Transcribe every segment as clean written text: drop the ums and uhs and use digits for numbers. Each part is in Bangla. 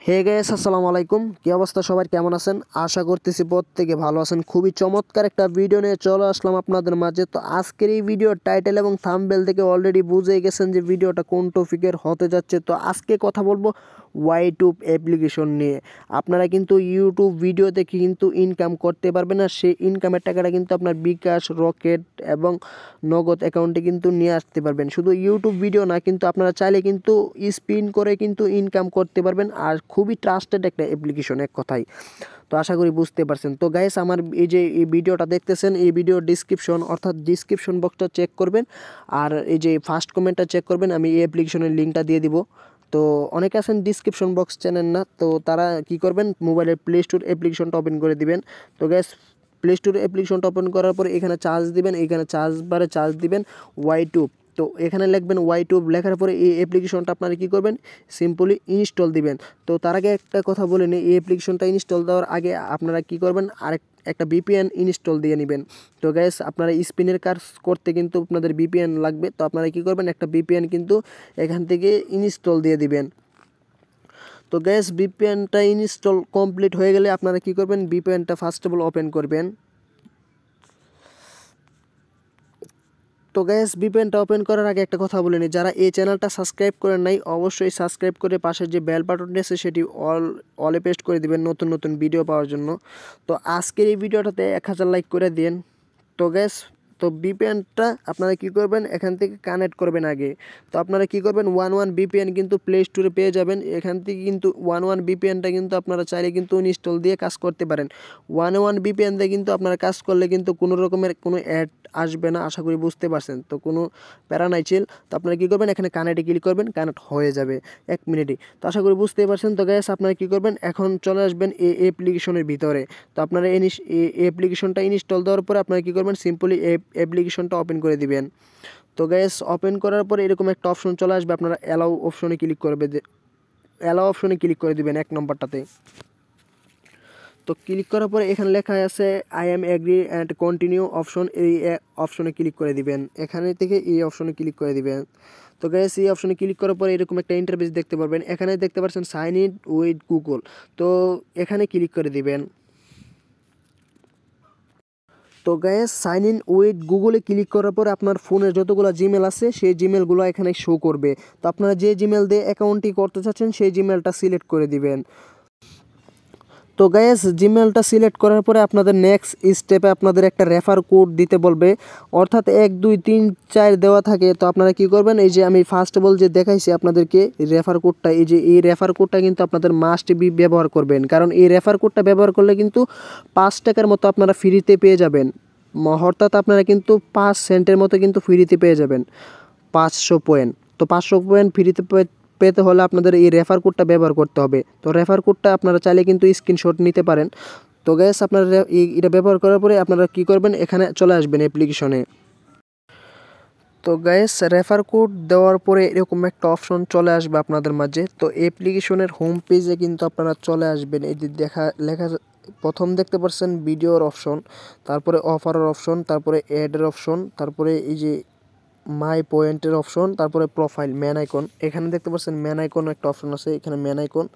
হে গাইস, আসসালামু আলাইকুম। কি অবস্থা সবার, কেমন আছেন? আশা করতেছি প্রত্যেকে ভালো আছেন। খুবই চমৎকার একটা ভিডিও নিয়ে চলে আসলাম আপনাদের মাঝে। তো আজকের এই ভিডিও টাইটেল এবং থাম্বনেল থেকে অলরেডি বুঝে গেছেন যে ভিডিওটা কোন টপিকের হতে যাচ্ছে। তো আজকে কথা বলবো WhiteTube অ্যাপ্লিকেশন নিয়ে। আপনারা কিন্তু ইউটিউব ভিডিও দেখে কিন্তু ইনকাম করতে পারবেন, আর সেই ইনকামের টাকাটা কিন্তু আপনার বিকাশ, রকেট এবং নগদ অ্যাকাউন্টে কিন্তু নিয়ে আসতে পারবেন। শুধু ইউটিউব ভিডিও না, কিন্তু আপনারা চাইলে কিন্তু স্পিন করে কিন্তু ইনকাম করতে পারবেন। আর খুবই ট্রাস্টেড একটা অ্যাপ্লিকেশন এক কথায়। তো আশা করি বুঝতে পারছেন। তো গাইস, আমার এই যে এই ভিডিওটা দেখতেছেন, এই ভিডিওর ডিসক্রিপশন বক্সটা চেক করবেন, আর এই যে ফার্স্ট কমেন্টটা চেক করবেন। আমি এই অ্যাপ্লিকেশনের লিঙ্কটা দিয়ে দিব। তো অনেকে আছেন ডিসক্রিপশন বক্স চেনেন না, তো তারা কি করবেন, মোবাইলের প্লে স্টোর অ্যাপ্লিকেশনটা ওপেন করে দিবেন। তো গাইস, প্লে স্টোর অ্যাপ্লিকেশনটা ওপেন করার পরে এখানে চার্জ দিবেন, এখানে চার্জ বারে চার্জ দিবেন WhiteTube। তো এখানে লিখবেন WhiteTube, লেখার পরে এই অ্যাপ্লিকেশনটা আপনারা কী করবেন, সিম্পলি ইনস্টল দিবেন। তো তার আগে একটা কথা বলে নিই, এই অ্যাপ্লিকেশনটা ইনস্টল দেওয়ার আগে আপনারা কী করবেন, একটা VPN ইনস্টল দিয়ে নেবেন। তো গাইস, আপনারা স্পিনের কাজ করতে কিন্তু আপনাদের VPN লাগবে। তো আপনারা কী করবেন, একটা VPN কিন্তু এখান থেকে ইনস্টল দিয়ে দিবেন। তো গ্যাস, VPNটা ইনস্টল কমপ্লিট হয়ে গেলে আপনারা কী করবেন, VPNটা ফার্স্ট অফ অল ওপেন করবেন। তো গ্যাস, VPNটা ওপেন করার আগে একটা কথা বলে নিই, যারা এই চ্যানেলটা সাবস্ক্রাইব করেন নাই অবশ্যই সাবস্ক্রাইব করে পাশের যে বেল বাটনটি আছে সেটি অলে পেস্ট করে দিবেন নতুন নতুন ভিডিও পাওয়ার জন্য। তো আজকের এই ভিডিওটাতে 1000 লাইক করে দিন। তো গ্যাস, তো VPNটা আপনারা কী করবেন, এখান থেকে কানেক্ট করবেন আগে। তো আপনারা কী করবেন, 11 VPN কিন্তু প্লে স্টোরে পেয়ে যাবেন। এখান থেকে কিন্তু 11 VPNটা কিন্তু আপনারা চাইলে কিন্তু ইনস্টল দিয়ে কাজ করতে পারেন। 11 VPN দিয়ে কিন্তু আপনারা কাজ করলে কিন্তু কোনো রকমের কোনো অ্যাড আসবে না। আশা করি বুঝতে পারছেন। তো কোনো প্যারা নাই, চিল। তো আপনারা কী করবেন, এখানে কানেক্টে ক্লিক করবেন, কানেক্ট হয়ে যাবে 1 মিনিটই। তো আশা করি বুঝতেই পারছেন। তো গ্যাস, আপনারা কী করবেন, এখন চলে আসবেন এই অ্যাপ্লিকেশনের ভিতরে। তো আপনারা এই অ্যাপ্লিকেশনটা ইনস্টল দেওয়ার পরে আপনারা কী করবেন, সিম্পলি অ্যাপ্লিকেশনটা ওপেন করে দিবেন। তো গ্যাস, ওপেন করার পরে এরকম একটা অপশন চলে আসবে, আপনারা অ্যালাউ অপশনে ক্লিক করে দিবেন 1 নম্বরটাতে। তো ক্লিক করার পরে এখানে লেখা আছে I am agri and continue option, এই অপশনে ক্লিক করে দিবেন। এখানে থেকে এই অপশনে ক্লিক করে দিবেন। তো গাইস, এই অপশনে ক্লিক করার পরে এরকম একটা ইন্টারফেস দেখতে পারবেন। এখানে দেখতে পাচ্ছেন সাইন ইন উইথ গুগল। তো এখানে ক্লিক করে দিবেন। তো গাইস, সাইন ইন উইথ গুগলে ক্লিক করার পর আপনার ফোনে যতগুলো জিমেল আছে সেই জিমেলগুলো এখানে শো করবে। তো আপনারা যে জিমেল দিয়ে অ্যাকাউন্টটি করতে চাচ্ছেন সেই জিমেলটা সিলেক্ট করে দিবেন। তো গাইস, জিমেলটা সিলেক্ট করার পরে আপনাদের নেক্সট স্টেপে আপনাদের একটা রেফার কোড দিতে বলবে, অর্থাৎ 1 2 3 4 দেওয়া থাকে। তো আপনারা কি করবেন, এই যে আমি ফার্স্ট অফ অল যে দেখাইছি আপনাদেরকে রেফার কোডটা, এই যে এই রেফার কোডটা কিন্তু আপনাদের মাস্ট বি ব্যবহার করবেন, কারণ এই রেফার কোডটা ব্যবহার করলে কিন্তু 5 টাকার মতো আপনারা ফ্রিতে পেয়ে যাবেন। অর্থাৎ আপনারা কিন্তু 5 সেন্টের মতো কিন্তু ফ্রিতে পেয়ে যাবেন 500 পয়েন্ট। তো 500 পয়েন্ট ফ্রিতে পেতে হলে আপনাদের এই রেফার কোডটা ব্যবহার করতে হবে। তো রেফার কোডটা আপনারা চাইলে কিন্তু স্ক্রিনশট নিতে পারেন। তো গ্যাস, আপনারা এটা ব্যবহার করার পরে আপনারা কি করবেন, এখানে চলে আসবেন অ্যাপ্লিকেশনে। তো গাইস, রেফার কোড দেওয়ার পরে এরকম একটা অপশন চলে আসবে আপনাদের মাঝে। তো অ্যাপ্লিকেশনের হোম পেজে কিন্তু আপনারা চলে আসবেন। এই যে লেখা প্রথম দেখতে পাচ্ছেন ভিডিওর অপশন, তারপরে অফারের অপশন, তারপরে অ্যাডের অপশন, তারপরে এই যে মাই পয়েন্টের অপশন, তারপরে প্রোফাইল ম্যান আইকন। এখানে দেখতে পাচ্ছেন ম্যান আইকন একটা অপশন আছে, এখানে ম্যান আইকন।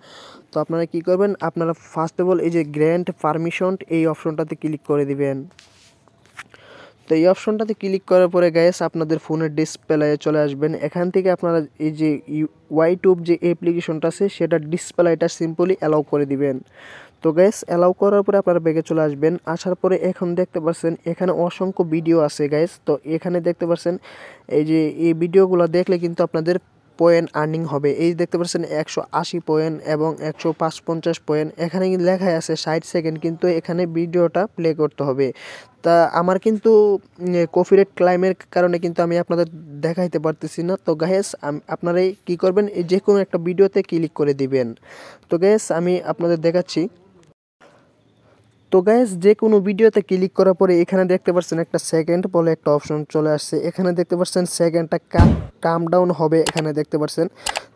তো আপনারা কি করবেন, আপনারা ফার্স্ট অফ অল এই যে গ্র্যান্ট পারমিশন এই অপশনটাতে ক্লিক করে দিবেন। তো এই অপশনটাতে ক্লিক করার পরে গাইস, আপনাদের ফোনের ডিসপ্লে চলে আসবেন। এখান থেকে আপনারা এই যে WhiteTube যে অ্যাপ্লিকেশনটা আছে সেটা ডিসপ্লেটা সিম্পলি অ্যালাউ করে দিবেন। তো গাইস, অ্যালাউ করার পরে আপনারা ব্যাগে চলে আসবেন। আসার পরে এখন দেখতে পাচ্ছেন এখানে অসংখ্য ভিডিও আছে গাইস। তো এখানে দেখতে পাচ্ছেন এই যে এই ভিডিওগুলো দেখলে কিন্তু আপনাদের পয়েন্ট আর্নিং হবে। এই দেখতে পাচ্ছেন 180 পয়েন্ট এবং 155 পয়েন্ট। এখানে কিন্তু লেখাই আছে 60 সেকেন্ড, কিন্তু এখানে ভিডিওটা প্লে করতে হবে। তা আমার কিন্তু কপিরাইট ক্লাইমের কারণে কিন্তু আমি আপনাদের দেখাইতে পারতেছি না। তো গাইস, আপনারাই কি করবেন, যে কোনো একটা ভিডিওতে ক্লিক করে দিবেন। তো গাইস, আমি আপনাদের দেখাচ্ছি। তো গাইস যে কোনো ভিডিওতে ক্লিক করার পরে এখানে দেখতে পাচ্ছেন একটা সেকেন্ড বলে একটা অপশন চলে আসছে। এখানে দেখতে পাচ্ছেন সেকেন্ডটা কাম ডাউন হবে, এখানে দেখতে পাচ্ছেন।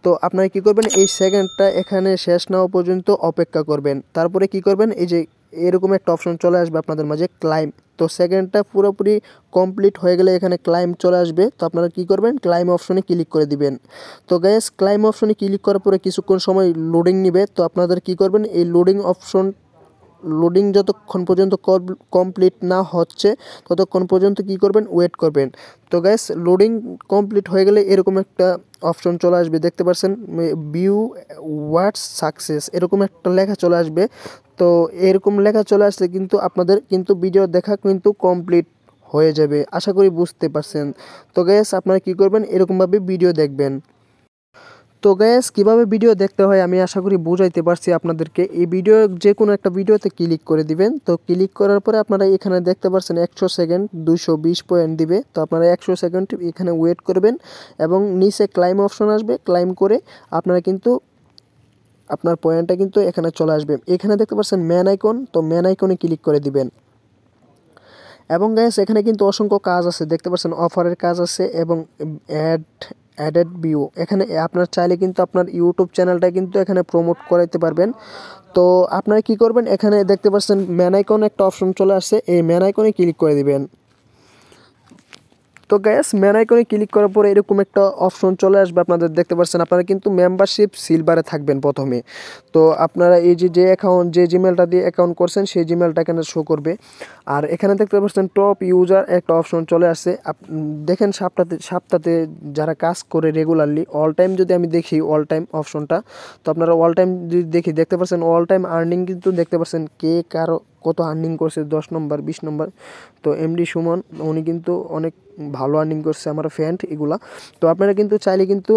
তো আপনারা কি করবেন, এই সেকেন্ডটা এখানে শেষ না হওয়া পর্যন্ত অপেক্ষা করবেন। তারপরে কি করবেন, এই যে এরকম একটা অপশন চলে আসবে আপনাদের মাঝে ক্লাইম। তো সেকেন্ডটা পুরোপুরি কমপ্লিট হয়ে গেলে এখানে ক্লাইম চলে আসবে। তো আপনারা কি করবেন, ক্লাইম অপশনে ক্লিক করে দিবেন। তো গাইস ক্লাইম অপশনে ক্লিক করার পরে কিছুক্ষণ সময় লোডিং নেবে। তো আপনাদের কি করবেন, এই লোডিং যতক্ষণ পর্যন্ত কমপ্লিট না হচ্ছে ততক্ষণ পর্যন্ত কি করবেন, ওয়েট করবেন। তো গাইস লোডিং কমপ্লিট হয়ে গেলে এরকম একটা অপশন চলে আসবে, দেখতে পাচ্ছেন ভিউ হোয়াটস সাকসেস এরকম একটা লেখা চলে আসবে। তো এরকম লেখা চলে আসলে কিন্তু আপনাদের কিন্তু ভিডিও দেখা কিন্তু কমপ্লিট হয়ে যাবে, আশা করি বুঝতে পারছেন। তো গাইস আপনারা কি করবেন, এরকমভাবে ভিডিও দেখবেন। তো গাইস কীভাবে ভিডিও দেখতে হয় আমি আশা করি বুঝাইতে পারছি আপনাদেরকে। এই ভিডিও যে কোনো একটা ভিডিওতে ক্লিক করে দিবেন। তো ক্লিক করার পরে আপনারা এখানে দেখতে পাচ্ছেন 100 সেকেন্ড 220 পয়েন্ট দিবে। তো আপনারা 100 সেকেন্ড এখানে ওয়েট করবেন এবং নিচে ক্লাইম অপশন আসবে, ক্লাইম করে আপনারা কিন্তু আপনার পয়েন্টটা কিন্তু এখানে চলে আসবে। এখানে দেখতে পাচ্ছেন ম্যান আইকন, তো ম্যান আইকনে ক্লিক করে দিবেন। এবং গাইস এখানে কিন্তু অসংখ্য কাজ আছে, দেখতে পাচ্ছেন অফারের কাজ আছে এবং অ্যাডেড ভিউ। এখানে আপনার চাইলে কিন্তু আপনার ইউটিউব চ্যানেলটা কিন্তু এখানে প্রমোট করাইতে পারবেন। তো আপনারা কি করবেন, এখানে দেখতে পাচ্ছেন ম্যান আইকন একটা অপশন চলে আসছে, এই ম্যান আইকনে ক্লিক করে দিবেন। তো গ্যাস ম্যান আইকনে ক্লিক করার পরে এরকম একটা অপশন চলে আসবে, আপনাদের দেখতে পাচ্ছেন আপনারা কিন্তু মেম্বারশিপ সিলভারে থাকবেন প্রথমে। তো আপনারা এই যে অ্যাকাউন্ট যে জিমেলটা দিয়ে অ্যাকাউন্ট করছেন সেই জিমেলটা এখানে শো করবে। আর এখানে দেখতে পাচ্ছেন টপ ইউজার একটা অপশন চলে আসছে। দেখেন সপ্তাহে যারা কাজ করে রেগুলারলি অল টাইম, যদি আমি দেখি অল টাইম অপশনটা, তো আপনারা অল টাইম যদি দেখতে পাচ্ছেন অল টাইম আর্নিং কিন্তু দেখতে পাচ্ছেন কে কারো কত আর্নিং করছে, 10 নম্বর 20 নম্বর। তো এমডি সুমন উনি কিন্তু অনেক ভালো আর্নিং করছে, আমার ফ্রেন্ড এগুলা। তো আপনারা কিন্তু চাইলে কিন্তু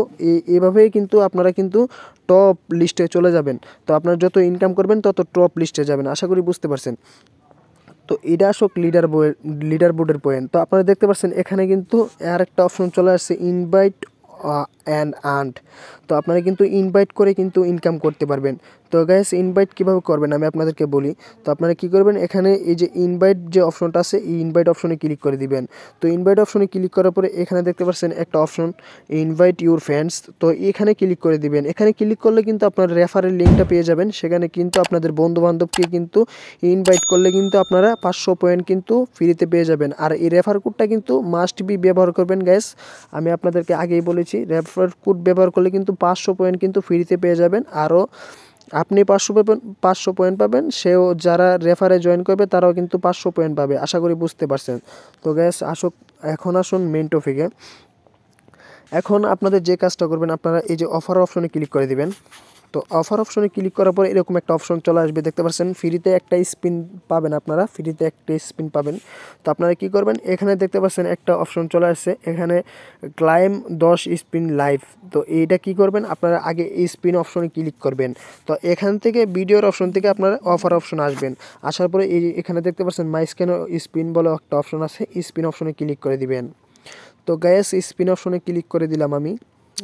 এভাবেই কিন্তু আপনারা কিন্তু টপ লিস্টে চলে যাবেন। তো আপনারা যত ইনকাম করবেন তত টপ লিস্টে যাবেন, আশা করি বুঝতে পারছেন। তো এটা আসক লিডার বোর্ডের পয়েন্ট। তো আপনারা দেখতে পাচ্ছেন এখানে কিন্তু আর একটা অপশন চলে আসছে ইনভাইট অ্যান্ড আর্ন। তো আপনারা কিন্তু ইনভাইট করে কিন্তু ইনকাম করতে পারবেন। তো গাইস ইনভাইট কীভাবে করবেন আমি আপনাদেরকে বলি। তো আপনারা কি করবেন, এখানে এই যে ইনভাইট যে অপশনটা আছে এই ইনভাইট অপশনে ক্লিক করে দিবেন। তো ইনভাইট অপশনে ক্লিক করার পরে এখানে দেখতে পাচ্ছেন একটা অপশন ইনভাইট ইউর ফ্রেন্ডস। তো এখানে ক্লিক করে দিবেন। এখানে ক্লিক করলে কিন্তু আপনার রেফারের লিঙ্কটা পেয়ে যাবেন। সেখানে কিন্তু আপনাদের বন্ধুবান্ধবকে কিন্তু ইনভাইট করলে কিন্তু আপনারা 500 পয়েন্ট কিন্তু ফ্রিতে পেয়ে যাবেন। আর এই রেফার কোডটা কিন্তু মাস্ট বি ব্যবহার করবেন গাইস, আমি আপনাদেরকে আগেই বলেছি রেফার কোড ব্যবহার করলে কিন্তু 500 পয়েন্ট কিন্তু ফ্রিতে পেয়ে যাবেন। আরও আপনি 500 পয়েন্ট পাবেন, সেও যারা রেফারে জয়েন করবে তারাও কিন্তু 500 পয়েন্ট পাবে, আশা করি বুঝতে পারছেন। তো গ্যাস এখন আসুন মেইন টপিকে। এখন আপনাদের যে কাজটা করবেন, আপনারা এই যে অফার অপশনে ক্লিক করে দিবেন। তো অফার অপশনে ক্লিক করার পর এরকম একটা অপশন চলে আসবে, দেখতে পাচ্ছেন ফ্রিতে একটা স্পিন পাবেন, আপনারা ফ্রিতে একটা স্পিন পাবেন। তো আপনারা কি করবেন, এখানে দেখতে পাচ্ছেন একটা অপশন চলে আসছে, এখানে ক্লাইম 10 স্পিন লাইভ। তো এইটা কি করবেন, আপনারা আগে এই স্পিন অপশনে ক্লিক করবেন। তো এখান থেকে ভিডিওর অপশন থেকে আপনারা অফার অপশন আসবেন, আসার পরে এখানে দেখতে পাচ্ছেন মাই স্ক্যান স্পিন বলে একটা অপশন আছে, স্পিন অপশনে ক্লিক করে দিবেন। তো গ্যাস স্পিন অপশনে ক্লিক করে দিলাম আমি,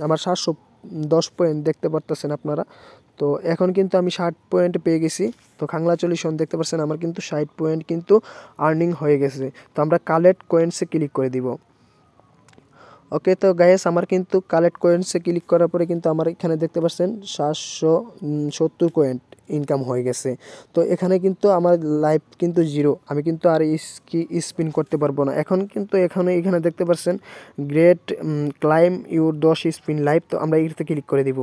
আমার 710 পয়েন্ট দেখতে পারতেছেন আপনারা। তো এখন কিন্তু আমি 60 পয়েন্ট পেয়ে গেছি। তো খাংলা চলিশন দেখতে পাচ্ছেন আমার কিন্তু 60 পয়েন্ট কিন্তু আর্নিং হয়ে গেছে। তো আমরা কালেক্ট কয়েন্সে ক্লিক করে দিব। ওকে, তো গাইস আমার কিন্তু কালেক্ট কয়েন্সে ক্লিক করার পরে কিন্তু আমার এখানে দেখতে পাচ্ছেন 770 কয়েন ইনকাম হয়ে গেছে। তো এখানে কিন্তু আমার লাইফ কিন্তু 0, আমি কিন্তু আর স্পিন করতে পারবো না। এখন কিন্তু এখানে দেখতে পাচ্ছেন great claim your 10 spin life. তো আমরা এটাতে ক্লিক করে দিব।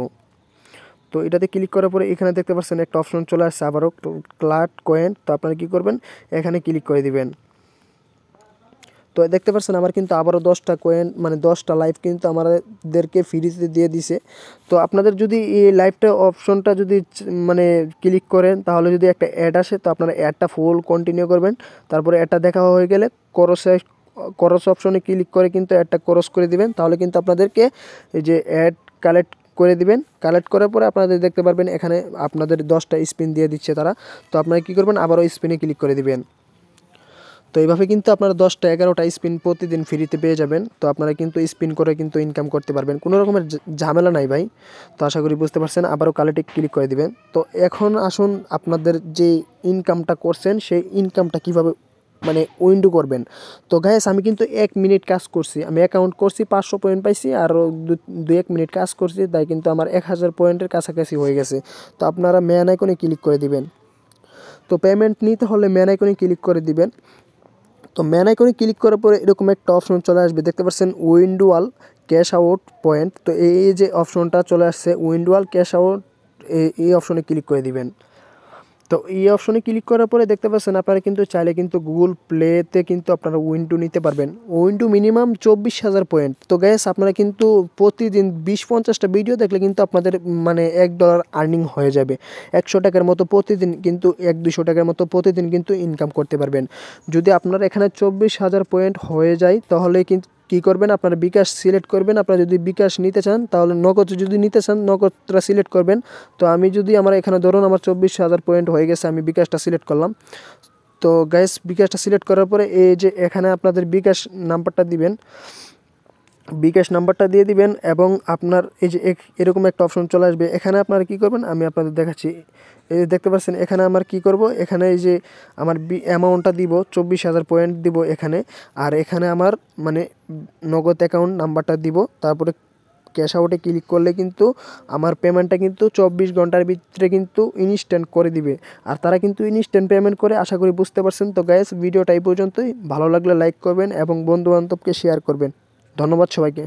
তো এটাতে ক্লিক করার পরে এখানে দেখতে পাচ্ছেন একটা অপশন চলে আসছে আবারও ক্লাট কয়েন। তো আপনারা কী করবেন, এখানে ক্লিক করে দিবেন। তো দেখতে পাচ্ছেন আমার কিন্তু আবারও 10টা কয়েন মানে 10টা লাইভ কিন্তু আমাদেরকে ফ্রিতে দিয়ে দিছে। তো আপনাদের যদি এই লাইভটা অপশনটা যদি মানে ক্লিক করেন তাহলে যদি একটা অ্যাড আসে, তো আপনারা অ্যাডটা ফুল কন্টিনিউ করবেন। তারপরে অ্যাডটা দেখা হয়ে গেলে করস অপশনে ক্লিক করে কিন্তু অ্যাডটা ক্রস করে দিবেন। তাহলে কিন্তু আপনাদেরকে এই যে অ্যাড কালেক্ট করে দিবেন। কালেক্ট করার পরে আপনাদের দেখতে পারবেন এখানে আপনাদের 10টা স্পিন দিয়ে দিচ্ছে তারা। তো আপনারা কী করবেন, আবারও স্পিনে ক্লিক করে দিবেন। তো এইভাবে কিন্তু আপনারা 10টা 11টা স্পিন প্রতিদিন ফ্রিতে পেয়ে যাবেন। তো আপনারা কিন্তু স্পিন করে কিন্তু ইনকাম করতে পারবেন, কোনো রকমের ঝামেলা নাই ভাই। তো আশা করি বুঝতে পারছেন। আবারও কালেক্টে ক্লিক করে দিবেন। তো এখন আসুন আপনাদের যে ইনকামটা করছেন সেই ইনকামটা কীভাবে মানে উইন্ডো করবেন। তো গাইস আমি কিন্তু 1 মিনিট কাজ করছি, আমি অ্যাকাউন্ট করছি 500 পয়েন্ট পাইছি, আর 2-1 মিনিট কাজ করছি, তাই কিন্তু আমার 1000 পয়েন্টের কাছাকাছি হয়ে গেছে। তো আপনারা ম্যান আইকনে ক্লিক করে দিবেন। তো পেমেন্ট নিতে হলে ম্যান আইকনে ক্লিক করে দিবেন। তো ম্যান আইকনে ক্লিক করার পরে এরকম একটা অপশন চলে আসবে, দেখতে পাচ্ছেন উইন্ডোয়াল ক্যাশ আউট পয়েন্ট। তো এই যে অপশনটা চলে আসছে উইন্ডোয়াল ক্যাশ আউট, এই অপশনে ক্লিক করে দিবেন। তো এই অপশনে ক্লিক করার পরে দেখতে পাচ্ছেন আপনারা কিন্তু চাইলে কিন্তু গুগল প্লেতে কিন্তু আপনারা উইন্ডো নিতে পারবেন। Window minimum 24,000 point. তো গ্যাস আপনারা কিন্তু প্রতিদিন 20-50টা ভিডিও দেখলে কিন্তু আপনাদের মানে $1 আর্নিং হয়ে যাবে। 100 টাকার মতো প্রতিদিন কিন্তু 100-200 টাকার মতো প্রতিদিন কিন্তু ইনকাম করতে পারবেন। যদি আপনার এখানে 24,000 পয়েন্ট হয়ে যায় তাহলে কিন্তু কী করবেন, আপনারা বিকাশ সিলেক্ট করবেন। আপনারা যদি বিকাশ নিতে চান তাহলে নগদ, যদি নিতে চান নগদটা সিলেক্ট করবেন। তো আমি যদি আমার এখানে ধরুন আমার 24,000 পয়েন্ট হয়ে গেছে, আমি বিকাশটা সিলেক্ট করলাম। তো গাইস বিকাশটা সিলেক্ট করার পরে এই যে এখানে আপনাদের বিকাশ নাম্বারটা দিবেন, বিকাশ নাম্বারটা দিয়ে দিবেন এবং আপনার এই যে এরকম একটা অপশন চলে আসবে। এখানে আপনারা কী করবেন আমি আপনাদের দেখাচ্ছি। এই দেখতে পাচ্ছেন এখানে আমার কি করব, এখানে এই যে আমার অ্যামাউন্টটা দিব 24,000 পয়েন্ট দিব এখানে, আর এখানে আমার মানে নগদ অ্যাকাউন্ট নাম্বারটা দিব। তারপরে ক্যাশ আউটে ক্লিক করলে কিন্তু আমার পেমেন্টটা কিন্তু 24 ঘন্টার ভিতরে কিন্তু ইনস্ট্যান্ট করে দিবে। আর তারা কিন্তু ইনস্ট্যান্ট পেমেন্ট করে, আশা করি বুঝতে পারছেন। তো গাইস ভিডিওটা এই পর্যন্তই, ভালো লাগলে লাইক করবেন এবং বন্ধুবান্ধবকে শেয়ার করবেন। ধন্যবাদ সবাইকে।